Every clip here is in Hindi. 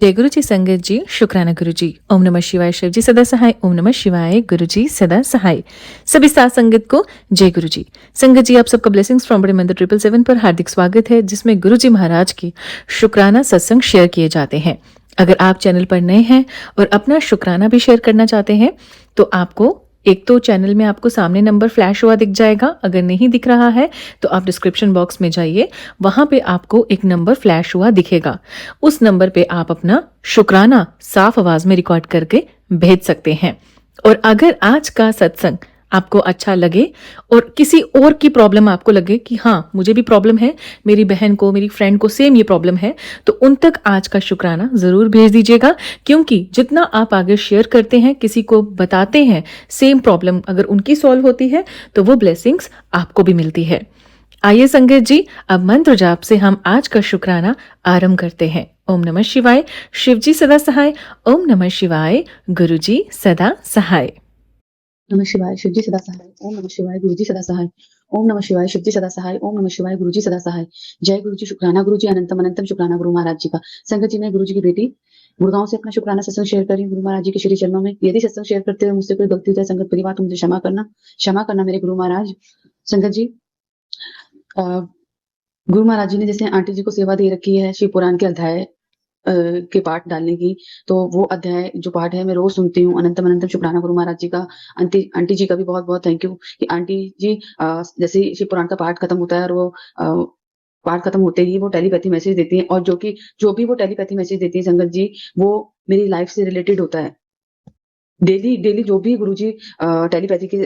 जय गुरु जी संगत जी शुक्राना गुरु जी। ओम नमः शिवाय शिव जी सदा सहाय। ओम नमः शिवाय गुरु जी सदा सहाय। सभी साथ संगत को जय गुरु जी। संगत जी आप सबका ब्लेसिंग्स फ्रॉम बड़े मंदिर 777 पर हार्दिक स्वागत है, जिसमें गुरु जी महाराज की शुक्राना सत्संग शेयर किए जाते हैं। अगर आप चैनल पर नए हैं और अपना शुक्राना भी शेयर करना चाहते हैं तो आपको एक तो चैनल में आपको सामने नंबर फ्लैश हुआ दिख जाएगा। अगर नहीं दिख रहा है तो आप डिस्क्रिप्शन बॉक्स में जाइए, वहां पे आपको एक नंबर फ्लैश हुआ दिखेगा। उस नंबर पे आप अपना शुक्राना साफ आवाज में रिकॉर्ड करके भेज सकते हैं। और अगर आज का सत्संग आपको अच्छा लगे और किसी और की प्रॉब्लम आपको लगे कि हाँ मुझे भी प्रॉब्लम है, मेरी बहन को, मेरी फ्रेंड को सेम ये प्रॉब्लम है, तो उन तक आज का शुक्राना जरूर भेज दीजिएगा। क्योंकि जितना आप आगे शेयर करते हैं, किसी को बताते हैं सेम प्रॉब्लम, अगर उनकी सॉल्व होती है तो वो ब्लेसिंग्स आपको भी मिलती है। आइए संगत जी, अब मंत्र जाप से हम आज का शुक्राना आरंभ करते हैं। ओम नमः शिवाय, शिव जी सदा सहाय। ओम नमः शिवाय, गुरु जी सदा सहाय। नमः शिवाय शिव जी सदा सहाय। ओम नमः शिवाय गुरु जी सदा सहाय। ओम नमः शिवाय शिव जी सदा सहाय। ओम नमः शिवाय गुरु जी सदा सहाय। जय गुरु जी। शुक्राना गुरु जी, अनंतम अनंतम शुक्राना गुरु महाराज जी का। संगत जी, मैं गुरु जी की बेटी गुड़गांव से अपना शुक्राना सत्संग शेयर कर रही हूँ गुरु महाराज जी के श्री चरणों में। यदि सत्संग शेयर करते हुए मुझसे कोई गलती हो जाए संगत परिवार, तो मुझे क्षमा करना मेरे गुरु महाराज। संगत जी, गुरु महाराज जी ने जैसे आंटी जी को सेवा दे रखी है शिव पुराण के अध्याय के पाठ डालने की, तो वो अध्याय जो पाठ है मैं रोज सुनती हूँ। अनंतम अनंतम शुक्राना गुरु महाराज जी का। आंटी जी का भी बहुत बहुत थैंक यू कि आंटी जी जैसे ही शिव पुराण का पाठ खत्म होता है और वो पाठ खत्म होते ही वो टेलीपैथी मैसेज देती हैं, और जो भी वो टेलीपैथी मैसेज देती है संगत जी, वो मेरी लाइफ से रिलेटेड होता है। डेली डेली जो भी गुरुजी टेलीपैथी के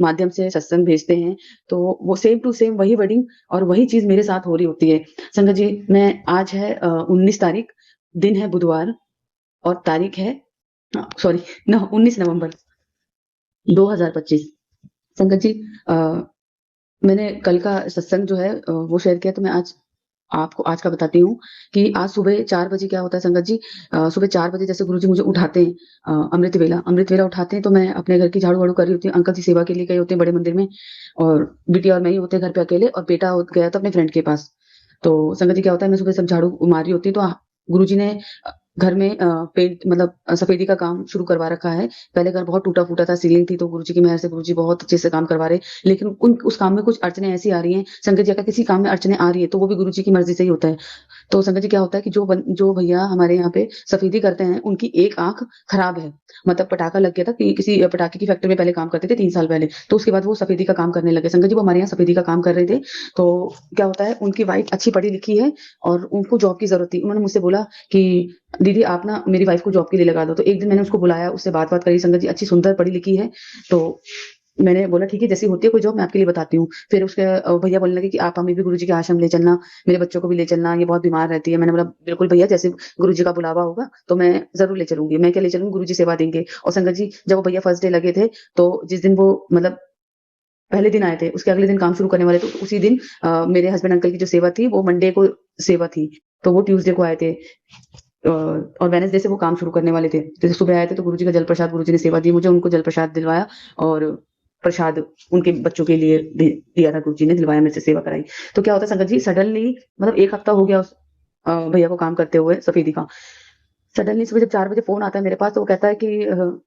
माध्यम से सत्संग भेजते हैं, तो वो सेम टू सेम वही वर्डिंग और वही चीज मेरे साथ हो रही होती है। संगत जी, मैं आज है 19 तारीख, दिन है बुधवार, और तारीख है सॉरी 19 नवंबर 2025। संगत जी, मैंने कल का सत्संग जो है वो शेयर किया, तो मैं आज आपको आज का बताती हूँ कि आज सुबह 4 बजे क्या होता है संगत जी। सुबह 4 बजे जैसे गुरुजी मुझे उठाते हैं, अमृत वेला उठाते हैं, तो मैं अपने घर की झाड़ू वाड़ू कर रही होती हूँ। अंकल जी सेवा के लिए गए होते हैं बड़े मंदिर में, और बिटिया और मैं ही होते हैं घर पे अकेले, और बेटा गया था अपने फ्रेंड के पास। तो संगत जी क्या होता है, मैं सुबह सब झाड़ू मार रही होती हूँ, तो गुरुजी ने घर में पेंट मतलब सफेदी का काम शुरू करवा रखा है। पहले घर बहुत टूटा फूटा था, सीलिंग थी, तो गुरुजी की मेहर से गुरुजी बहुत अच्छे से काम करवा रहे। लेकिन उस काम में कुछ अड़चने ऐसी आ रही हैं संगत जी, अगर किसी काम में अड़चने आ रही है तो वो भी गुरुजी की मर्जी से ही होता है। तो संगत जी क्या होता है कि जो भैया हमारे यहाँ पे सफेदी करते हैं, उनकी एक आंख खराब है। मतलब पटाखा लग गया था कि किसी पटाखे की फैक्ट्री में पहले काम करते थे 3 साल पहले, तो उसके बाद वो सफेदी का काम करने लगे। संगत जी, वो हमारे यहाँ सफेदी का काम कर रहे थे, तो क्या होता है, उनकी वाइफ अच्छी पढ़ी लिखी है और उनको जॉब की जरूरत थी। उन्होंने मुझसे बोला कि दीदी आप ना मेरी वाइफ को जॉब के लिए लगा दो। तो एक दिन मैंने उसको बुलाया, उससे बात करी। संगत जी, अच्छी सुंदर पढ़ी लिखी है, तो मैंने बोला ठीक है, जैसी होती है कोई जॉब मैं आपके लिए बताती हूँ। फिर उसके भैया बोलने लगे कि आप हमें भी गुरुजी के आश्रम ले चलना, मेरे बच्चों को भी ले चलना, ये बहुत बीमार रहती है। मैंने बोला बिल्कुल भैया, जैसे गुरुजी का बुलावा होगा तो मैं जरूर ले चलूंगी। मैं क्या ले चलूंगी, गुरुजी सेवा देंगे। और संगत जी, जब वो भैया फर्स्ट डे लगे थे, तो जिस दिन वो मतलब पहले दिन आए थे, उसके अगले दिन काम शुरू करने वाले थे, तो उसी दिन मेरे हस्बैंड अंकल की जो सेवा थी वो मंडे को सेवा थी, तो वो ट्यूसडे को आए थे। और वेडनेसडे से वो काम शुरू करने वाले थे। जैसे सुबह आए थे तो गुरुजी का जल प्रसाद, गुरुजी ने सेवा दी मुझे, उनको जल प्रसाद दिलवाया, और प्रसाद उनके बच्चों के लिए दिया था, गुरुजी ने दिलवाया, मेरे से सेवा कराई। तो क्या होता है संगत जी, सडनली मतलब 1 हफ्ता हो गया उस भैया को काम करते हुए सफेदी का। सडनली सुबह जब 4 बजे फोन आता है मेरे पास, तो वो कहता है कि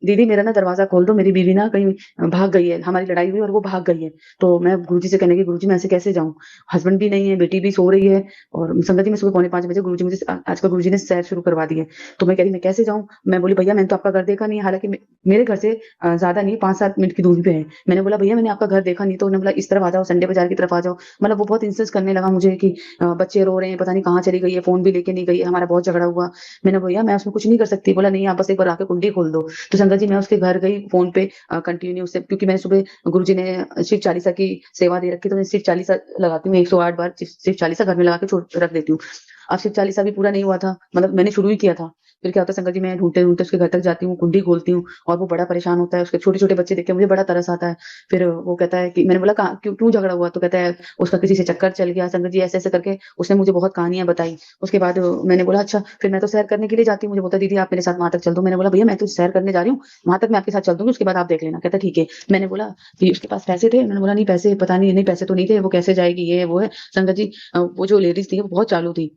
दीदी मेरा ना दरवाजा खोल दो, मेरी बीवी ना कहीं भाग गई है, हमारी लड़ाई हुई और वो भाग गई है। तो मैं गुरुजी से कहने की, गुरुजी मैं ऐसे कैसे जाऊं, हस्बैंड भी नहीं है, बेटी भी सो रही है। और संगत जी, मैं सुबह 4:45 बजे गुरुजी मुझे आजकल गुरुजी ने सैर शुरू करवा दी है। तो मैं कह रही मैं कैसे जाऊं। मैं बोली भैया मैंने तो आपका घर देखा नहीं है, हालांकि मेरे घर से ज्यादा नहीं, 5-7 मिनट की दूरी पे है। मैंने बोला भैया मैंने आपका घर देखा नहीं। तो उन्होंने बोला इस तरफ आ जाओ, संडे बाजार की तरफ आ जाओ। मतलब वो बहुत इंसल्ट करने लगा मुझे कि बच्चे रो रहे हैं, पता नहीं कहाँ चली गई है, फोन भी लेके नहीं गई है, हमारा बहुत झगड़ा हुआ। मैंने भैया मैं उसमें कुछ नहीं कर सकती। बोला नहीं, आप बस एक बार आके कुंडी खोल दो। तो संगत जी, मैं उसके घर गई फोन पे कंटिन्यू से, क्योंकि मैंने सुबह गुरुजी ने शिव चालीसा की सेवा दे रखी, तो मैं शिव चालीसा लगाती हूँ 108 बार शिव चालीसा घर में लगा के छोड़ रख देती हूँ। अब शिव चालीसा भी पूरा नहीं हुआ था, मतलब मैंने शुरू ही किया था। फिर क्या होता है संगत जी, मैं ढूंढते ढूंढते उसके घर तक जाती हूँ, कुंडी खोलती हूँ, और वो बड़ा परेशान होता है। उसके छोटे छोटे बच्चे देख के मुझे बड़ा तरस आता है। फिर वो कहता है कि, मैंने बोला क्यों क्यों झगड़ा हुआ, तो कहता है उसका किसी से चक्कर चल गया। संगत जी, ऐसे ऐसे करके उसने मुझे बहुत कहानियां बताई। उसके बाद मैंने बोला अच्छा, फिर मैं तो सैर करने के लिए जाती हूँ। मुझे बोलता दीदी आप मेरे साथ वहां तक चल दो। मैंने बोला भैया मैं तो सैर करने जा रही हूँ, वहां तक मैं आपके साथ चल दूंगी, उसके बाद आप देख लेना। कहता ठीक है। मैंने बोला कि उसके पास पैसे थे। मैंने बोला नहीं पैसे पता नहीं, नहीं पैसे तो नहीं थे, वो कैसे जाएगी, ये वो है। संगत जी, वो जो लेडीज थी वो बहुत चालू थी।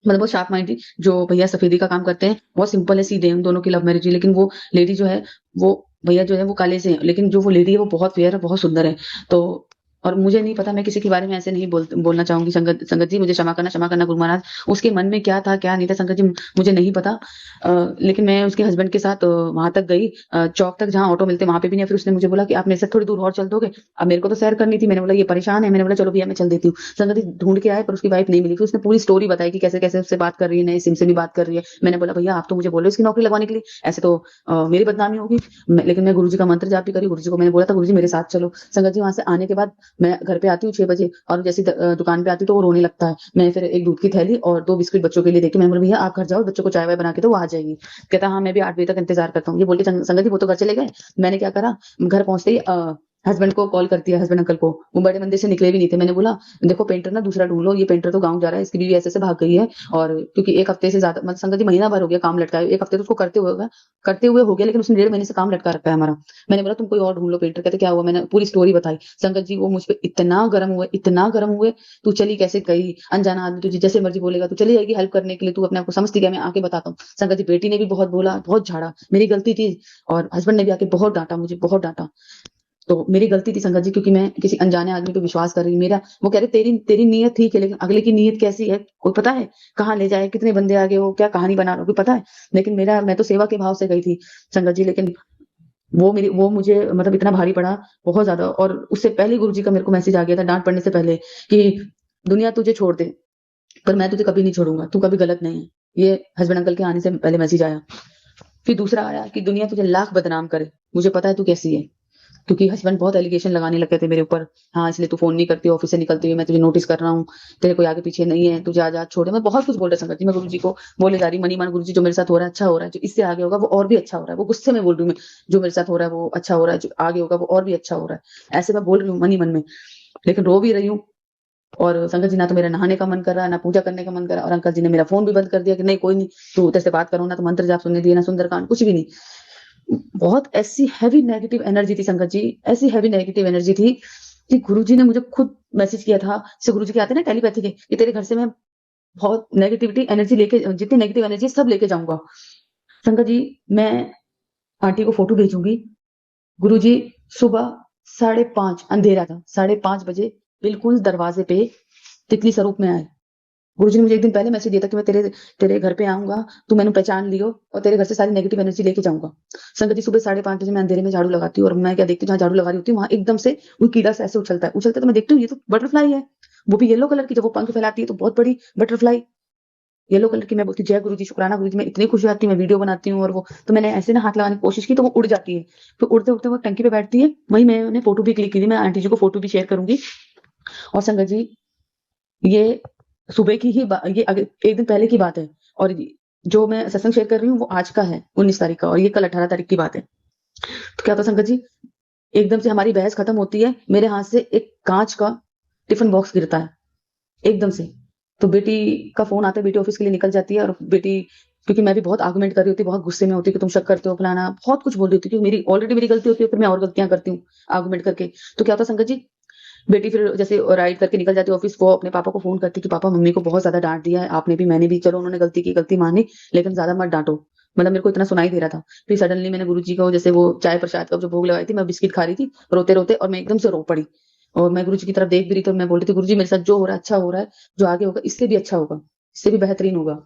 मतलब बहुत शार्प माइंड थी। जो भैया सफेदी का काम करते हैं, बहुत सिंपल है, सीधे हैं, उन दोनों की लव मैरिज है। लेकिन वो लेडी जो है, वो भैया जो है वो काले से हैं, लेकिन जो वो लेडी है वो बहुत फेयर है, बहुत सुंदर है। तो और मुझे नहीं पता, मैं किसी के बारे में ऐसे नहीं बोलना चाहूंगी। संगत संगत जी मुझे क्षमा करना गुरु महाराज। उसके मन में क्या था क्या नहीं था संगत जी, मुझे नहीं पता। लेकिन मैं उसके हस्बैंड के साथ वहां तक गई, चौक तक जहाँ ऑटो मिलते वहां पे भी नहीं। फिर उसने मुझे बोला कि आप मेरे साथ थोड़ी दूर और चल दोगे। अब मेरे को तो सैर करनी थी, मैंने बोला ये परेशान है, मैंने बोला चलो भैया मैं चल देती हूँ। संगत जी ढूंढ के आए पर उसकी वाइफ नहीं मिली। फिर उसने पूरी स्टोरी बताई कि कैसे कैसे उससे बात कर रही है, नए सिम से भी बात कर रही है। मैंने बोला भैया आप तो मुझे बोले उसकी नौकरी लगवाने के लिए, ऐसे तो मेरी बदनामी होगी। लेकिन मैं गुरुजी का मंत्र जाप भी करी, गुरुजी को मैंने बोला था गुरुजी मेरे साथ चलो। संगत जी वहां से आने के बाद मैं घर पे आती हूँ 6 बजे, और जैसे दुकान पे आती हूँ तो वो रोने लगता है। मैं फिर एक दूध की थैली और 2 बिस्किट बच्चों के लिए देके मैंने बोला भैया आप घर जाओ, बच्चों को चाय वाय बना के तो वो आ जाएगी। कहता हाँ मैं भी 8 बजे तक इंतजार करता हूँ। ये बोलते संगत जी वो तो घर चले गए। मैंने क्या करा, घर पहुंचते ही हस्बैंड को कॉल कर दिया, हस्बैंड अंकल को। वो बड़े मंदिर से निकले भी नहीं थे। मैंने बोला देखो पेंटर ना दूसरा ढूंढ लो, ये पेंटर तो गाँव जा रहा है, इसकी बीवी ऐसे भाग गई है। और क्योंकि एक हफ्ते से ज्यादा, मतलब संगत जी महीना भर हो गया काम लटकाए, एक हफ्ते तो उसको करते हुए हो गया, लेकिन उसने 1.5 महीने से काम लटका रखा है हमारा। मैंने बोला तुम कोई और ढूंढ लो पेंटर। कहते क्या हुआ, मैंने पूरी स्टोरी बताई। संगत जी वो मुझ पे इतना गर्म हुए, इतना गर्म हुए। तू चली कैसे गई, अनजाना आदमी तुझे जैसे मर्जी बोलेगा, तू चली जाएगी हेल्प करने के लिए, तू अपने आप को समझती क्या, मैं आके बताता हूँ। संगत जी बेटी ने भी बहुत बोला, बहुत झाड़ा, मेरी गलती थी। और हस्बैंड ने भी आके बहुत डांटा, मुझे बहुत डांटा। तो मेरी गलती थी संगत जी, क्योंकि मैं किसी अनजाने आदमी पे विश्वास कर रही हूँ। मेरा वो कह रहे तेरी तेरी नीयत ठीक है, लेकिन अगले की नीयत कैसी है कोई पता है, कहाँ ले जाए, कितने बंदे आगे हो, क्या कहानी बना रहा हो, कोई पता है। लेकिन मैं तो सेवा के भाव से गई थी संगत जी। लेकिन वो मुझे मतलब इतना भारी पड़ा, बहुत ज्यादा। और उससे पहले गुरु जी का मेरे को मैसेज आ गया था, डांट पड़ने से पहले, कि दुनिया तुझे छोड़ दे पर मैं तुझे कभी नहीं छोड़ूंगा, तू कभी गलत नहीं है। ये हस्बैंड अंकल के आने से पहले मैसेज आया। फिर दूसरा आया कि दुनिया तुझे लाख बदनाम करे, मुझे पता है तू कैसी है। क्योंकि हस्बैंड बहुत एलिगेशन लगाने लगे थे मेरे ऊपर। हाँ इसलिए तू फोन नहीं करती, ऑफिस से निकलती हुई मैं तुझे नोटिस कर रहा हूँ, तेरे कोई आगे पीछे नहीं है, तुझे आजाद छोड़े, मैं बहुत कुछ बोल रहा संगत जी। मैं गुरु जी को बोले जा रही, मनी मान गुरु जी जो मेरे साथ हो रहा है अच्छा हो रहा है, जो इससे आगे होगा वो और भी अच्छा हो रहा है। वो गुस्से में बोल रही हूँ मैं, जो मेरे साथ हो रहा है वो अच्छा हो रहा है, जो आगे होगा वो और भी अच्छा हो रहा है, ऐसे मैं बोल रही हूँ मनी मन में। लेकिन रो भी रही हूँ। और संगत जी ना तो मेरा नहाने का मन कर रहा है, ना पूजा करने का मन कर रहा है। और अंकल जी ने मेरा फोन भी बंद कर दिया कि नहीं कोई नहीं, तू तेरे से बात करो ना, तो मंत्र जाप सुनने दिए ना सुंदरकांड, कुछ भी नहीं। बहुत ऐसी हैवी नेगेटिव एनर्जी थी संगत जी, ऐसी हैवी नेगेटिव एनर्जी थी कि गुरुजी ने मुझे खुद मैसेज किया था। जैसे गुरुजी के आते हैं ना टेलीपैथी के, कि तेरे घर से मैं बहुत नेगेटिविटी एनर्जी लेके, जितनी नेगेटिव एनर्जी सब लेके जाऊंगा। संगत जी मैं आंटी को फोटो भेजूंगी। गुरुजी सुबह 5:30 अंधेरा था, 5:30 बजे बिल्कुल दरवाजे पे तितली स्वरूप में आए। गुरुजी ने मुझे एक दिन पहले मैसेज दिया था कि मैं तेरे तेरे घर पे आऊंगा, तू मैंने पहचान लियो और तेरे घर से सारी नेगेटिव एनर्जी लेके जाऊंगा। संगत जी सुबह 5:30 बजे मैं अंधेरे में झाड़ू लगाती हूँ, और मैं क्या देखती हूँ, जहाँ झाड़ू लगा रही होती हूँ वहां एकदम से वो कीड़ा सा ऐसे उछलता है। तो मैं देखती हूँ ये तो बटरफ्लाई है, वो भी येलो कलर की, जब वो पंख फैलाती है तो बहुत बड़ी बटरफ्लाई येलो कलर की। मैं बोलती जय गुरु जी, शुक्राना गुरु जी, मैं इतनी खुशी आती है, मैं वीडियो बनाती हूँ। और वो तो मैंने ऐसे ना हाथ लगाने की कोशिश की तो वो उड़ जाती है। तो उड़ते उड़ते वो टंकी पे बैठती है, वही मैंने फोटो भी क्लिक की थी, मैं आंटी जी को फोटो भी शेयर करूंगी। और संगत जी ये सुबह की ही एक दिन पहले की बात है। और जो मैं सत्संग शेयर कर रही हूँ वो आज का है, 19 तारीख का, और ये कल 18 तारीख की बात है। तो क्या होता संगत जी, एकदम से हमारी बहस खत्म होती है, मेरे हाथ से एक कांच का टिफिन बॉक्स गिरता है एकदम से। तो बेटी का फोन आता है, बेटी ऑफिस के लिए निकल जाती है। और बेटी, क्योंकि मैं भी बहुत आर्गुमेंट कर रही होती, बहुत गुस्से में होती कि तुम शक करते हो फलाना, बहुत कुछ बोल रही होती, क्योंकि मेरी ऑलरेडी मेरी गलती होती है, फिर मैं और गलतियां करती हूँ आर्गुमेंट करके। तो क्या होता संगत जी, बेटी फिर जैसे राइड करके निकल जाती है ऑफिस, वो अपने पापा को फोन करती कि पापा मम्मी को बहुत ज्यादा डांट दिया है आपने भी, मैंने भी, चलो उन्होंने गलती की, गलती मानी, लेकिन ज्यादा मत डांटो। मतलब मेरे को इतना सुनाई दे रहा था। फिर सडनली मैंने गुरुजी को, जैसे वो चाय प्रसाद का जो भोग लगाई थी, मैं बिस्किट खा रही थी रोते रोते, और मैं एकदम से रो पड़ी। और मैं गुरुजी की तरफ देख भी रही थी, और मैं बोलती थी गुरुजी मेरे साथ जो हो रहा है अच्छा हो रहा है, जो आगे होगा इससे भी अच्छा होगा, इससे भी बेहतरीन होगा।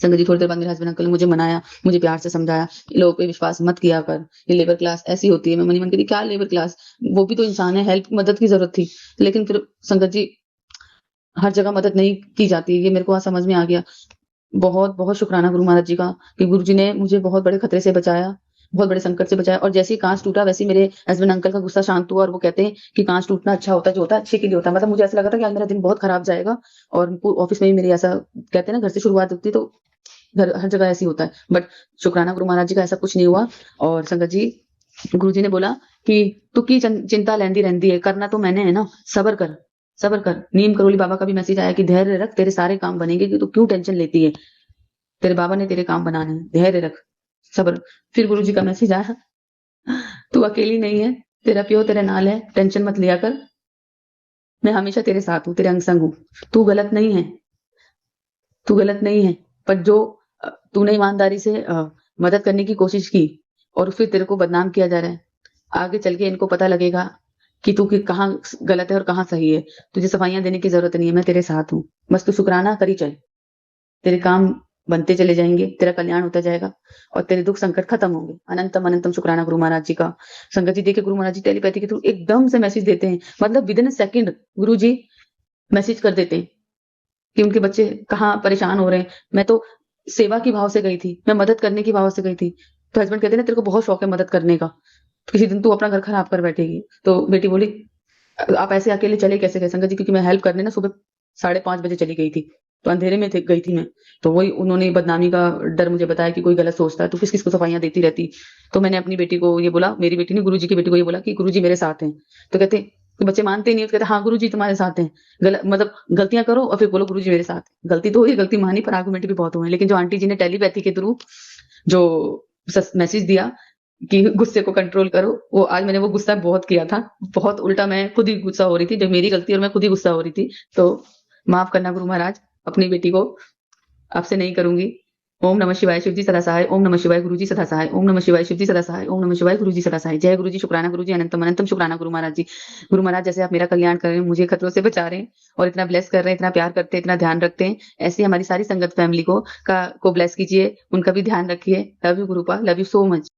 संगत जी थोड़ी देर बाद मेरे हस्बैंड अंकल ने मुझे मनाया, मुझे प्यार से समझाया, लोगों पे विश्वास मत किया कर, ये लेबर क्लास ऐसी होती है। मैं मनी मन करी क्या लेबर क्लास, वो भी तो इंसान है, हेल्प मदद की जरूरत थी। लेकिन फिर संगत जी हर जगह मदद नहीं की जाती, ये मेरे को आज समझ में आ गया। बहुत बहुत शुक्राना गुरु महाराज जी का, कि गुरु जी ने मुझे बहुत बड़े खतरे से बचाया, बहुत बड़े संकट से बचाया। और जैसे ही कांच टूटा, वैसे ही मेरे हस्बैंड अंकल का गुस्सा शांत हुआ, और वो कहते हैं कि कांच टूटना अच्छा होता है, जो होता है अच्छे के लिए होता है। मतलब मुझे ऐसा लगा था कि आज मेरा दिन बहुत खराब जाएगा। और ऑफिस में भी मेरी ऐसा कहते हैं ना, घर से शुरुआत होती है तो घर हर जगह ऐसी होता है। बट शुक्राना गुरु महाराज जी का, ऐसा कुछ नहीं हुआ। और संगत जी गुरु जी ने बोला कि तू की चिंता लेंदी रहंदी है, करना तो मैंने है ना, सबर कर, सबर कर। नीम करोली बाबा का भी मैसेज आया कि धैर्य रख, तेरे सारे काम बनेंगे, कि तू क्यों टेंशन लेती है, तेरे बाबा ने तेरे काम बनाने हैं, धैर्य रख, सबर। फिर गुरु जी का मैसेज आया, तू अकेली नहीं है, तेरा प्यो तेरे नाल है, टेंशन मत लिया कर, मैं हमेशा तेरे साथ हूँ, तेरे अंग संग हूँ, तू गलत नहीं है, तू गलत नहीं है, पर जो तूने ईमानदारी से मदद करने की कोशिश की और फिर तेरे को बदनाम किया जा रहा है। आगे चल के इनको पता लगेगा कि तू कि कहाँ गलत है और कहाँ सही है। तुझे सफाइयाँ देने की ज़रूरत नहीं है, मैं तेरे साथ हूँ। बस तू शुकराना करी चल। तेरे काम बनते चले जाएँगे, तेरा कल्याण होता जाएगा और तेरे दुःख संकट खत्म होंगे। अनंतम अनंतम शुकराना गुरु महाराज जी का। संगत जी देखिए गुरु महाराज जी टेलीपैथी के थ्रू एकदम से मैसेज देते हैं। मतलब within a second Guru ji message कर देते हैं कि उनके बच्चे कहाँ परेशान हो रहे हैं। मैं तो सेवा की भाव से गई थी, मैं मदद करने की भाव से गई थी। तो हस्बैंड कहते हैं ना तेरे को बहुत शौक है मदद करने का, किसी दिन तू अपना घर खराब कर बैठेगी। तो बेटी बोली आप ऐसे अकेले चले कैसे गए संगत जी? क्योंकि मैं हेल्प करने ना सुबह 5:30 बजे चली गई थी, तो अंधेरे में गई थी मैं। तो वही उन्होंने बदनामी का डर मुझे बताया कि कोई गलत सोचता है, तो किस किस को सफाइयाँ देती रहती। तो मैंने अपनी बेटी को ये बोला, मेरी बेटी ने गुरु जी की बेटी को ये बोला कि गुरु जी मेरे साथ हैं। तो कहते तो बच्चे मानते ही नहीं, तो कहते हाँ गुरु जी तुम्हारे साथ हैं। मतलब गलतियां करो और फिर बोलो गुरु जी मेरे साथ हैं। गलती तो हुई, गलती मानी, पर आर्गुमेंट भी बहुत हुए। लेकिन जो आंटी जी ने टेलीपैथी के थ्रू जो मैसेज दिया कि गुस्से को कंट्रोल करो, वो आज मैंने वो गुस्सा बहुत किया था। बहुत उल्टा मैं खुद ही गुस्सा हो रही थी, जब मेरी गलती और मैं खुद ही गुस्सा हो रही थी। तो माफ करना गुरु महाराज, अपनी बेटी को आपसे नहीं करूंगी। ओम नमः शिवाय, शिव जी सदा सहाय। ओम नमः शिवाय, गुरु जी सदा सहाय। ओम नमः शिवाय, शिव जी सदा सहाय। ओम नमः शिवाय, गुरु जी सदा सहाय। जय गुरु जी, शुक्राना गुरु जी, अनंतम अनंतम शुक्राना गुरु महाराज जी। गुरु महाराज जैसे आप मेरा कल्याण कर रहे हैं, मुझे खतरों से बचा रहे हैं और इतना ब्लेस कर रहे हैं, इतना प्यार करते हैं, इतना ध्यान रखते हैं, ऐसे हमारी सारी संगत फैमिली को ब्लेस कीजिए, उनका भी ध्यान रखिए। Love you गुरुपा, love you so much.